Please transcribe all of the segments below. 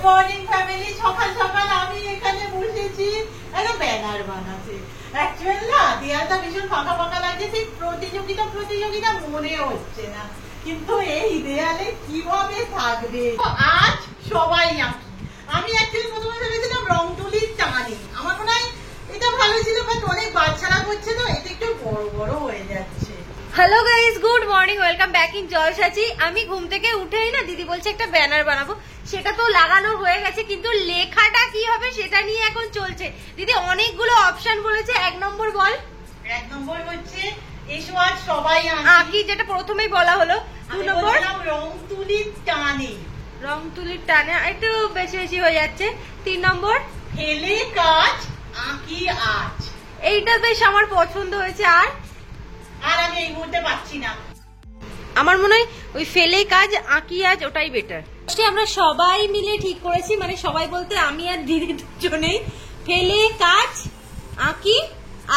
Morning family. সকাল সকাল আমি এখানে বসেছি একটা ব্যানার বানাতে। অ্যাকচুয়ালি না দেয়ালটা ভীষণ ফাঁকা ফাঁকা লাগছে, সেই প্রতিযোগিতা মনে হচ্ছে না, কিন্তু এই দেয়ালে কিভাবে থাকবে। আজ সবাই আঁকি। আমি অ্যাকচুয়ালি প্রথমে ভেবেছিলাম রং তুলির টানে, আমার মনে হয় এটা ভালো ছিল, বাট অনেক বাচ্চারা করছে তো এটা একটু বড় বড় হয়ে যাচ্ছে। Hello guys, good morning, welcome back in জলসাচি। আমি ঘুম থেকে উঠেই না দিদি বলছে একটা ব্যানার বানাবো, সেটা তো লাগানো হয়ে গেছে, কিন্তু লেখাটা কি হবে সেটা নিয়ে এখন চলছে। দিদি অনেকগুলো অপশন বলেছে, এক নম্বর বল। এক নম্বর হচ্ছে এসো আজ সবাই আঁকি, যেটা প্রথমেই বলা হলো। 2 নম্বর রং তুলির টানে। রং তুলির টানে একটু বেশি বেশি হয়ে যাচ্ছে। 3 নম্বর ফেলে কাজ আঁকি আজ। এইটা বেশ আমার পছন্দ হয়েছে। আর আমি এই মুহূর্তে পাচ্ছি না, আমার মনে হয় ওই ফেলে কাজ আঁকি আজ ওটাই বেটার। আমরা সবাই মিলে ঠিক করেছি, মানে সবাই বলতে আমি আর দিদি দুজনেই, ফেলে কাজ আঁকি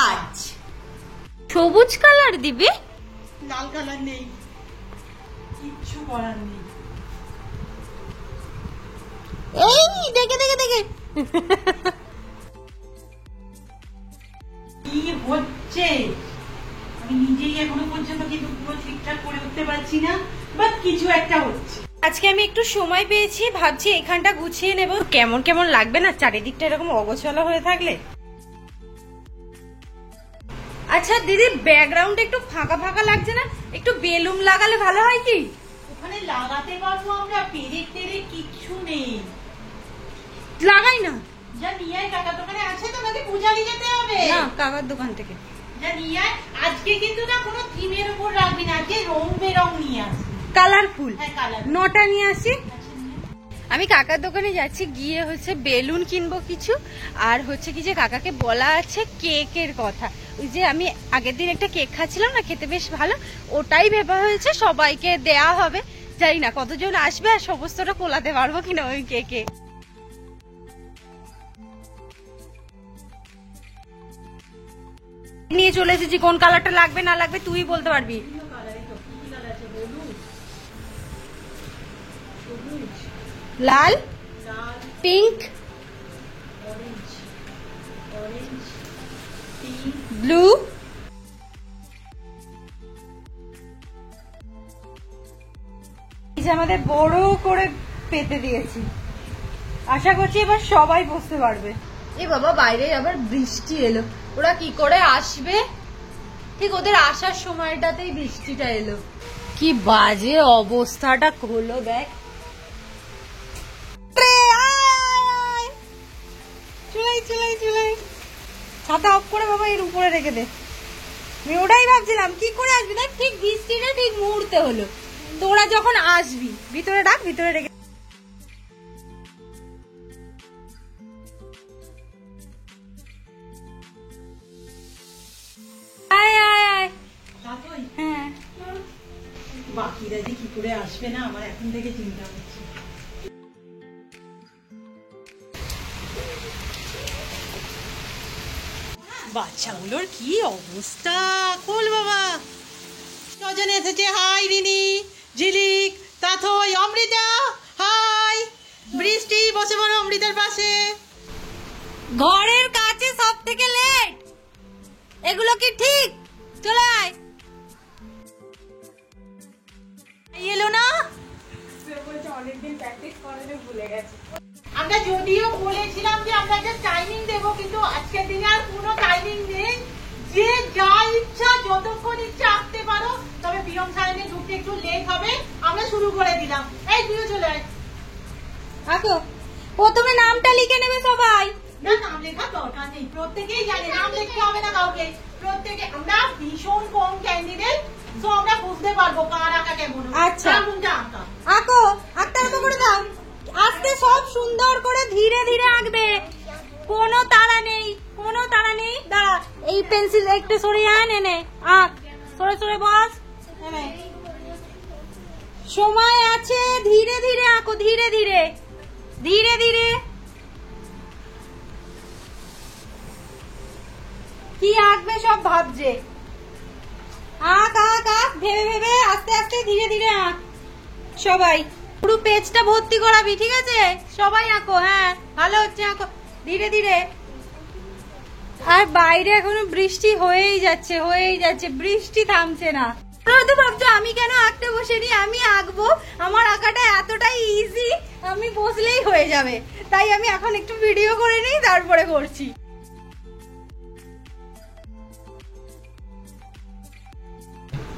আজ। সবুজ কালার দিবে, লাল কালার নেই, কিচ্ছু করার নেই। এই দেখে দেখে দেখে কি হচ্ছে আমি নিজেই এখনো পর্যন্ত কিন্তু পুরো ঠিকঠাক করে উঠতে পারছি না, বাট কিছু একটা হচ্ছে। আজকে আমি একটু সময় পেয়েছি, ভাবছি এখানটা গুছিয়ে নেব। কেমন কেমন লাগবে না চারিদিকটা এরকম অগোছালো হয়ে থাকলে। আচ্ছা দিদি, ব্যাকগ্রাউন্ড একটু ফাঁকা ফাঁকা লাগছে না? একটু বেলুন লাগালে ভালো হয় কি? ওখানে লাগাতে পারবো আমরা, পেরেক টেরে কিচ্ছু নেই। লাগাই না, যা নিয়ে আয়, কাকার দোকানে আছে তো, নাকি পূজালি যেতে হবে? না, কাকার দোকান থেকে যা নিয়ে আয়। আজকে কিন্তু না কোনো থিমের উপর রাখবি না, আজকে রং বেরং নিয়ে আসবি, কালারফুল। হ্যাঁ কালার। 9টা নিয়ে আসি। আমি কাকার দোকানে যাচ্ছি, গিয়ে হচ্ছে বেলুন কিনবো কিছু, আর হচ্ছে কি যে কাকাকে বলা আছে কেকের কথা। ওই যে আমি আগের দিন একটা কেক খাচ্ছিলাম না, খেতে বেশ ভালো, ওটাই ভেবা হয়েছে সবাইকে দেয়া হবে। জানি না কতজন আসবে আর সমস্তটা কোলাতে পারবো কিনা ওই কেকে। নিয়ে চলে এসেছি, কোন কালারটা লাগবে না লাগবে তুই বলতে পারবি। লাল, পিঙ্ক, ব্লু, আমাদের বড় করে পেতে দিয়েছি। আশা করছি এবার সবাই বসতে পারবে। এ বাবা, বাইরে আবার বৃষ্টি এলো, ওরা কি করে আসবে? ঠিক ওদের আসার সময়টাতেই বৃষ্টিটা এলো। কি বাজে অবস্থাটা হলো, দেখ। ছাতা অফ করে বাবা এর উপরে রেখে দে। আমি ওটাই ভাবছিলাম কি করে আসবি, দেখ ঠিক বৃষ্টিটা ঠিক মুহূর্তে হলো। তোরা যখন আসবি ভিতরে ডাক, ভিতরে রেখে। হ্যাঁ, বাকিরা যে কি করে আসবে না, আমার এখন থেকে চিন্তা হচ্ছে। বাচ্চাগুলোর কি অবস্থা, খোল বাবা। কজন এসেছে? হাই রিনি, ঝিলিক, তাথই, অমৃতা। হাই বৃষ্টি, বসে বলো অমৃতার পাশে। ঘরের কাছে সব থেকে লেট, এগুলো কি ঠিক? চলে আয়। এলো না, অনেকদিন প্র্যাকটিস করে ভুলে গেছে। আমরা যদিও বলেছিলাম যে আমরা একটা টাইমিং দেবো, কিন্তু আজকের দিনে আর কোনো টাইমিং নেই। যে যা ইচ্ছা যতক্ষণ ইচ্ছা আঁকতে পারো, তবে পিয়ন সাহেবে ঢুকতে একটু লেট হবে। আমরা শুরু করে দিলাম। এই তুইও চলে আয়। আঁকো, প্রথমে নামটা লিখে নেবে সবাই। না, নাম লেখার দরকার নেই, প্রত্যেকেই জানে নাম লিখতে হবে না কাউকে। প্রত্যেকে আমরা ভীষণ কম ক্যান্ডিডেট, তো আমরা বুঝতে পারবো কার আঁকা কেমন। আচ্ছা, কোনটা আঁকা। আঁকো, আঁকতে আরম্ভ করে দাও। আস্তে, সব সুন্দর করে ধীরে ধীরে আঁকবে, কোনো তাড়া নেই, কোনো তাড়া নেই। দাঁড়া, এই পেন্সিল একটু সরিয়ে আন, এনে আঁক, সরে সরে বস। সময় আছে, ধীরে ধীরে আঁকো, ধীরে ধীরে ধীরে ধীরে। কি আঁকবে সব ভাবছে। আঁক আঁক আঁক, ভেবে ভেবে, আস্তে আস্তে ধীরে ধীরে আঁক সবাই। পুরো পেজটা ভর্তি করাবি, ঠিক আছে? সবাই আঁকো। হ্যাঁ, ভালো হচ্ছে, আঁকো ধীরে ধীরে। আর বাইরে এখনো বৃষ্টি হয়েই যাচ্ছে, বৃষ্টি থামছে না। তো ভাবছো আমি কেন আঁকতে বসেনি? আমি আঁকবো, আমার আঁকাটা এতটাই ইজি, আমি বসলেই হয়ে যাবে। তাই আমি এখন একটু ভিডিও করে নিই, তারপরে করছি।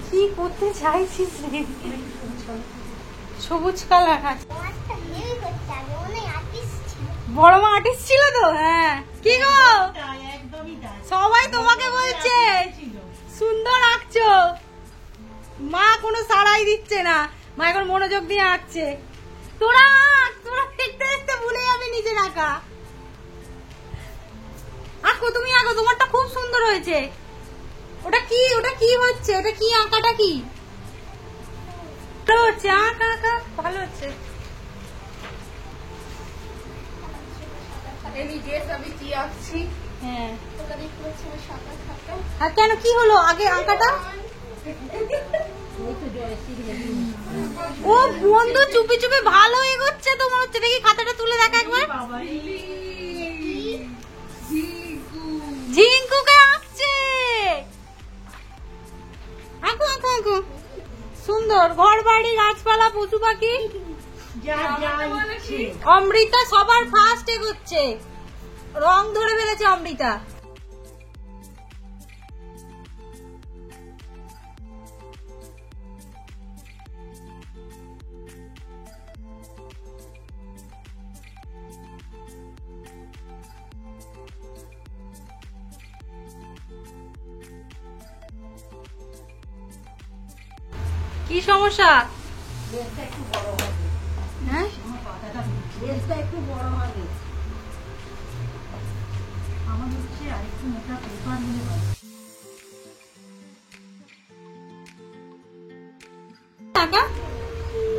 কি করতে চাইছিস রে? সবুজ কালার। বড় মা আর্টিস্ট ছিল তো। হ্যাঁ, কি গো সবাই তোমাকে বলছে সুন্দর আঁকছো। মা কোনো সাড়াই দিচ্ছে না, মা এখন মনোযোগ দিয়ে আঁকছে। তোরা দেখতে দেখতে ভুলে যাবে নিজের আঁকা। আঁকো, তুমি আঁকো, তোমারটা খুব সুন্দর হয়েছে। ওটা কি হচ্ছে? ওটা কি আঁকাটা কি ভালো হচ্ছে? আঁকা ভালো হচ্ছে। হ্যাঁ, আর কেন কি হলো আগে আঁকাটা? ও বন্ধু চুপি চুপি ভালো এগোচ্ছে তো মনে হচ্ছে। দেখি খাতাটা তুলে দেখা একবার। ঝিঙ্কুকে আঁকছে। আঁকো। সুন্দর ঘর বাড়ি, গাছপালা, পশু পাখি। অমৃতা সবার ফার্স্ট এগোচ্ছে, রং ধরে ফেলেছে অমৃতা। কি সমস্যা? হ্যাঁ, একটু বড় হবে। আমার হচ্ছে আরেকটু মোটা পেপার নিয়ে টাকা।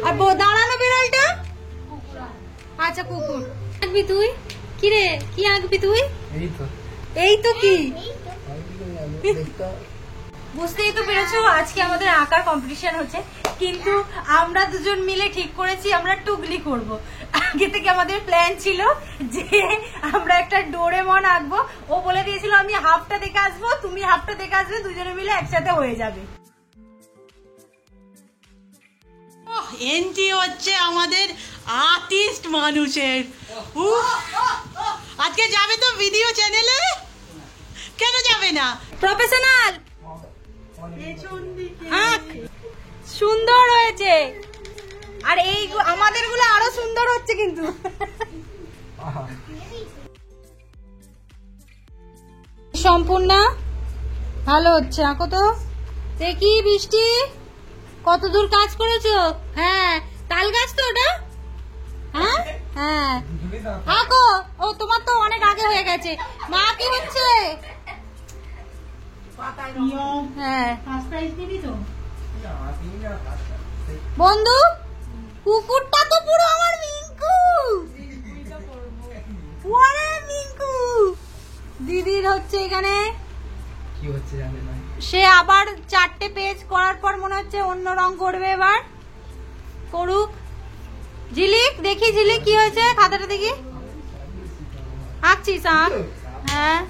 আর দাঁড়ানো বিড়ালটা? আচ্ছা, কুকুর আঁকবি তুই? কি রে, কি আঁকবি তুই? এই তো কি বুঝতেই তো পেরেছো, আজকে আমাদের আঁকার কম্পিটিশন হচ্ছে। কিন্তু আমরা দুজন মিলে ঠিক করেছি আমরা টুগলি করব। আগে থেকে আমাদের প্ল্যান ছিল যে আমরা একটা ডোরেমন আঁকবো। ও বলে দিয়েছিল আমি হাফটা দেখে আসবো, তুমি হাফটা দেখে আসবে, দুজনে মিলে একসাথে হয়ে যাবে। এনটি হচ্ছে আমাদের আর্টিস্ট মানুষের। আজকে যাবে তো ভিডিও চ্যানেলে, কেন যাবে না? প্রফেশনাল। সুন্দর হয়েছে, আর এই আমাদের গুলো আরো সুন্দর হচ্ছে কিন্তু। সম্পূর্ণ ভালো হচ্ছে। আঁকো তো দেখি। বৃষ্টি কত দূর কাজ করেছো? হ্যাঁ, তাল গাছ তো ওটা। হ্যাঁ, আঁকো। ও তোমার তো অনেক আগে হয়ে গেছে। মা কি হচ্ছে? হ্যাঁ, বন্ধু কুকুরটা তো পুরো আমার মিঙ্কু। মিঙ্কু দিদির হচ্ছে এখানে কি হচ্ছে জানে না। সে আবার 4টে পেজ করার পর মনে হচ্ছে অন্য রং করবে। এবার করুক। ঝিলিক দেখি, ঝিলিক কি হয়েছে? খাতাটা দেখি। আঁকছিস? আঁক। হ্যাঁ,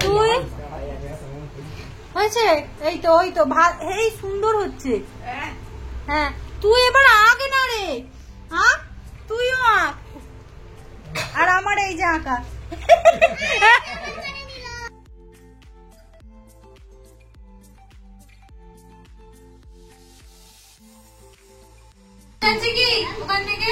তুই হয়েছে? এই তো এই সুন্দর হচ্ছে। হ্যাঁ, তুই এবার আঁকে না রে। আঁক, তুইও আঁক। আর আমার এই যে আঁকা। কি ওখান থেকে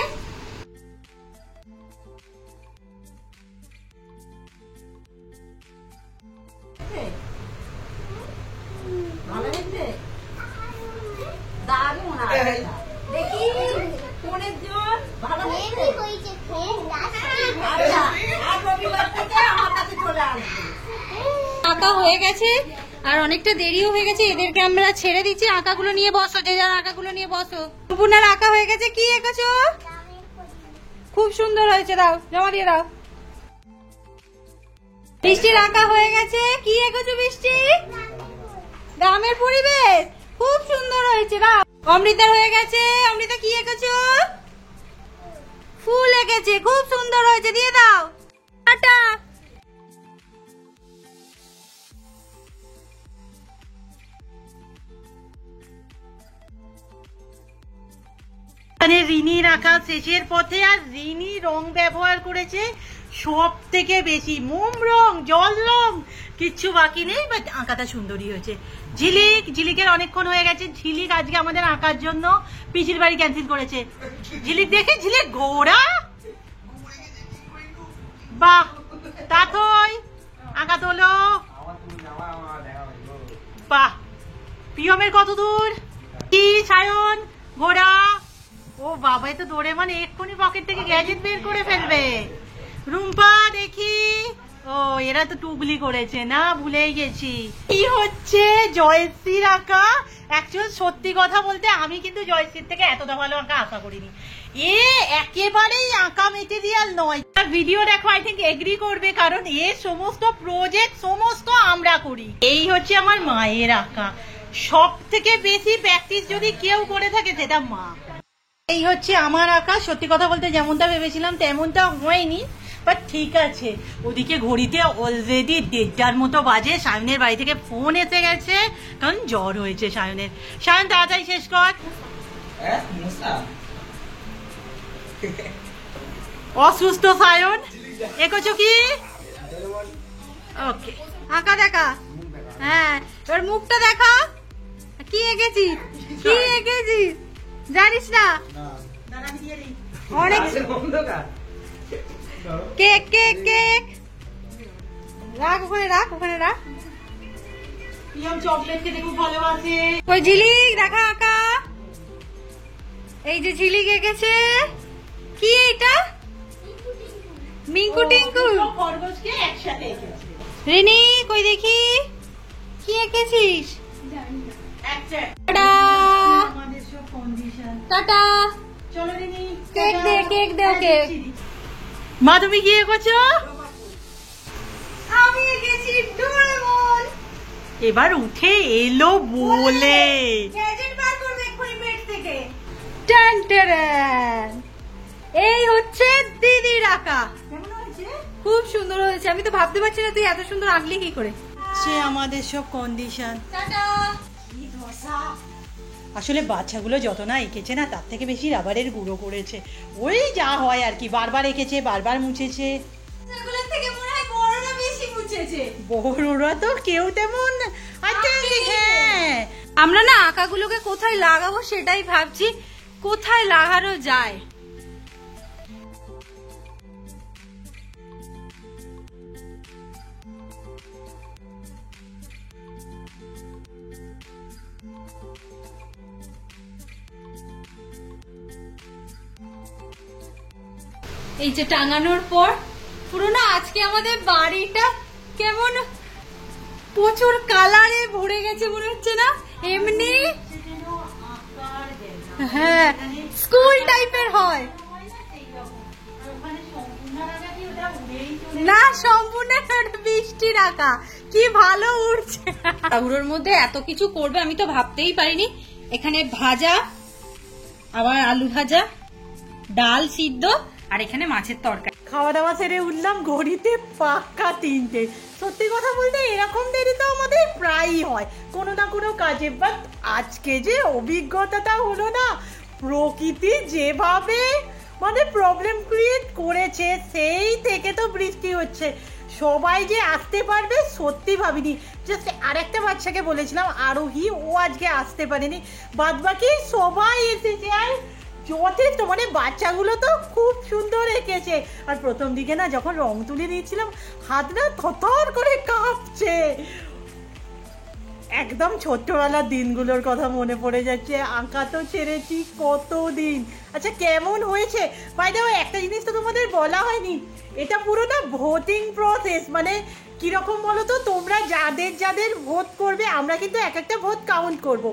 দেখি ফোনের জোর ভালো হয়েছে। আঁকা হয়ে গেছে আর অনেকটা দেরিও হয়ে গেছে। এদেরকে আমরা ছেড়ে দিচ্ছি। আঁকাগুলো নিয়ে বসো, যে যার আঁকাগুলো নিয়ে বসো। সম্পূর্ণার আঁকা হয়ে গেছে। কি এঁকেছো? খুব সুন্দর হয়েছে। দাও, জমা দিয়ে দাও। বৃষ্টির আঁকা হয়ে গেছে। কি এঁকেছো বৃষ্টি? গ্রামের পরিবেশ। খুব সুন্দর হয়েছে। দাও। অমৃতার হয়ে গেছে। অমৃতা কি এঁকেছো? ফুল এঁকেছে, খুব সুন্দর হয়েছে, দিয়ে দাও। টাটা। রিনির আঁকা শেষের পথে, আর রিনি রং ব্যবহার করেছে সব থেকে বেশি, মোম রং, জল রং, কিচ্ছু বাকি নেই, বাট আঁকাটা সুন্দরই হয়েছে। ঝিলিকের অনেকক্ষণ হয়ে গেছে, ঝিলিক আজকে আমাদের আঁকার জন্য পিসির বাড়ি ক্যান্সেল করেছে। ঝিলিক দেখে ঝিলিক ঘোড়া, বাহ, তা তোই আঁকা তোলো, বাহ। প্রিয়মের কত দূর? কি সায়ন, ঘোড়া, ও বাবা, তো দৌড়ে মানে এক্ষুনি পকেট থেকে গ্যাজেট বের করে ফেলবে। রুম্পা দেখি, ও এরা তো টুকলি করেছে না, ভুলেই গেছি। কি হচ্ছে জয়শ্রীর আঁকা। অ্যাকচুয়াল সত্যি কথা বলতে আমি কিন্তু জয়শ্রীর থেকে এতটা ভালো আঁকা আশা করিনি। এ একেবারেই আঁকা মেটেরিয়াল নয়। ভিডিও দেখো, আই থিঙ্ক এগ্রি করবে, কারণ এ সমস্ত প্রজেক্ট সমস্ত আমরা করি। এই হচ্ছে আমার মায়ের আঁকা, সব থেকে বেশি প্র্যাকটিস যদি কেউ করে থাকে সেটা মা। এই হচ্ছে আমার আঁকা। সত্যি কথা বলতে যেমনটা ভেবেছিলাম তেমনটা হয়নি, বাট ঠিক আছে। ওদিকে ঘড়িতে অলরেডি 1:30টার মতো বাজে। সায়নের বাড়ি থেকে ফোন এসে গেছে, কারণ জ্বর হয়েছে সায়নের। সায়ন তাড়াতাড়ি শেষ কর। অসুস্থ সায়ন, এগোছো কি? ওকে, আঁকা দেখা। হ্যাঁ, এবার মুখটা দেখা। কি এঁকেছিস? কি এঁকেছিস জানিস না? অনেক কেক কেক কেক। রাখ ওখানে, রাখ ওখানে, রাখ। চকলেট খেতে খুব ভালোবাসে। ওই ঝিলিক দেখা আঁকা। এই যে ঝিলিক এঁকেছে। কি এটা? মিঙ্কু টিঙ্কু। খরগোশকে একসাথে এঁকেছে। রিনি কই দেখি, কি এঁকেছিস? টাটা। চলো রিনি, কেক দে, কেক দে ওকে। মা তুমি কি এঁকেছো? আমি এঁকেছি ডোরেমন। এবার উঠে এলো বলে গ্যাজেট বার করবে এক্ষুনি পেট থেকে। টান টান। এই হচ্ছে দিদির আঁকা। কেমন হয়েছে? খুব সুন্দর হয়েছে। আমি তো ভাবতে পারছি না তুই এত সুন্দর আঁকলি কি করে। সে আমাদের সব কন্ডিশন। টাটা। কি ধসা। আসলে বাচ্চাগুলো যত না এঁকেছে না, তার থেকে বেশি রাবারের গুঁড়ো করেছে। ওই যা হয় আর কি, বারবার এঁকেছে, বারবার মুছেছে। এগুলোর থেকে মনে হয় বড়রা বেশি মুছেছে। বড়রা তো কেউ তেমন। আচ্ছা হ্যাঁ, আমরা না আঁকাগুলোকে কোথায় লাগাবো সেটাই ভাবছি, কোথায় লাগানো যায়। এই যে টাঙানোর পর পুরো না আজকে আমাদের বাড়িটা কেমন প্রচুর কালারে ভরে গেছে মনে হচ্ছে না? এমনি হ্যাঁ, স্কুল টাইপের হয় না, সম্পূর্ণ বৃষ্টির আঁকা। কি ভালো উড়ছে। ওগুলোর মধ্যে এত কিছু করবে আমি তো ভাবতেই পারিনি। এখানে ভাজা, আবার আলু ভাজা, ডাল সিদ্ধ, আর এখানে মাছের তরকারি। খাওয়া দাওয়া সেরে উঠলাম, ঘড়িতে পাক্কা 3টে। সত্যি কথা বলতে এরকম দেরি তো আমাদের প্রায়ই হয় কোনো না কোনো কাজে, বাট আজকে যে অভিজ্ঞতাটা হলো না, প্রকৃতি যেভাবে মানে প্রবলেম ক্রিয়েট করেছে, সেই থেকে তো বৃষ্টি হচ্ছে। সবাই যে আসতে পারবে সত্যি ভাবিনি। জাস্ট আরেকটা বাচ্চাকে বলেছিলাম আরোহী, ও আজকে আসতে পারেনি, বাদ বাকি সবাই এসেছে। আর যথেষ্ট মানে বাচ্চাগুলো তো খুব সুন্দর এঁকেছে। আর প্রথম দিকে না যখন রং তুলে নিয়েছিলাম, হাতটা থরথর করে কাঁপছে। একদম ছোট্টবেলার দিনগুলোর কথা মনে পড়ে যাচ্ছে। আঁকা তো ছেড়েছি কতদিন। আচ্ছা কেমন হয়েছে? বাই দ্য ওয়ে একটা জিনিস তো তোমাদের বলা হয়নি, এটা পুরো না ভোটিং প্রসেস। মানে কিরকম বলো তো, তোমরা যাদের যাদের ভোট করবে, আমরা কিন্তু এক একটা ভোট কাউন্ট করব।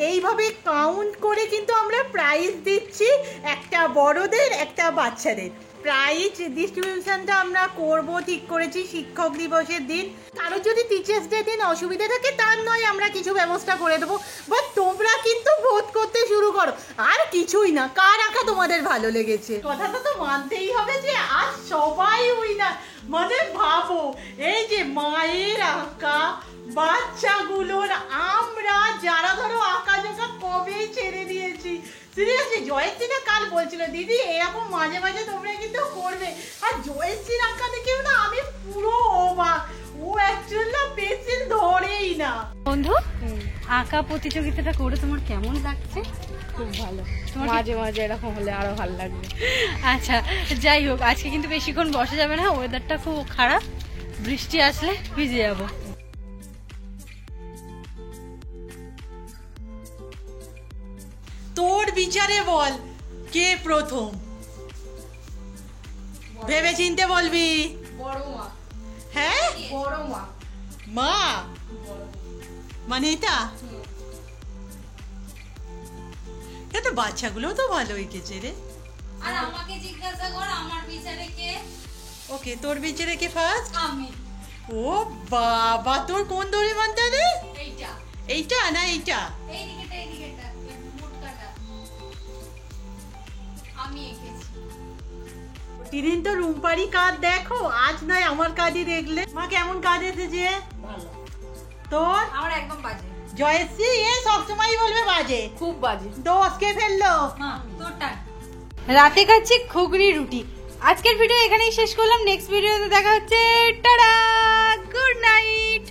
এইভাবে কাউন্ট করে কিন্তু আমরা প্রাইজ দিচ্ছি, একটা বড়দের একটা বাচ্চাদের। প্রাইজ ডিস্ট্রিবিউশনটা আমরা করব ঠিক করেছি শিক্ষক দিবসের দিন। কারো যদি টিচার্স ডে দিন অসুবিধা থাকে তার নয় আমরা কিছু ব্যবস্থা করে দেবো, বাট তোমরা কিন্তু ভোট করতে শুরু করো। আর কিছুই না, কার আঁকা তোমাদের ভালো লেগেছে কথাটা তো মানতেই হবে যে আজ সবাই উইনার। মানে ভাবো এই যে মায়ের আঁকা, বাচ্চাগুলোর, আমরা যারা ধরো আঁকা জোকা কবেই ছেড়ে দিয়েছি। সিরিয়াসলি জয়শ্রী না কাল বলছিল দিদি এরকম মাঝে মাঝে তোমরা কিন্তু করবে, আর জয়শ্রীর আঁকা দেখেও না আমি পুরো অবাক, ও অ্যাকচুয়ালি পেন্সিল ধরেই না। বন্ধু, আঁকা প্রতিযোগিতাটা করে তোমার কেমন লাগছে? খুব ভালো, মাঝে মাঝে এরকম হলে আরো ভালো লাগবে। আচ্ছা যাই হোক, আজকে কিন্তু বেশিক্ষণ বসা যাবে না, ওয়েদারটা খুব খারাপ, বৃষ্টি আসলে ভিজে যাবো। তোর বিচারে বল কে প্রথম, ভেবে চিনতে বলবি। বড় মা। হ্যাঁ বড় মা। মা মানে এটা তো বাচ্চাগুলো তো ভালো এঁকেছে রে। আর আমাকে জিজ্ঞাসা কর আমার বিচারে কে? ওকে, তোর বিচারে কে ফার্স্ট? আমি। ও বাবা, তোর কোন দড়িমানটা রে? এইটা। এইটা না এইটা? এই দিকেটা মোটকাটা আমি এঁকেছি। প্রতিদিন তো রুম্পারি কাজ দেখো, আজ নয় আমার কাজই দেখলে। মা কেমন কাজ এসেছে? ভালো। তোর? আমার একদম বাজে। জয়শ্রী এ সবসময় বলবে বাজে, খুব বাজে। দোষ কে ফেললো? রাতে খাচ্ছি ঘুগনি রুটি। আজকের ভিডিও এখানেই শেষ করলাম, নেক্সট ভিডিওতে দেখা হচ্ছে। Tata, good night.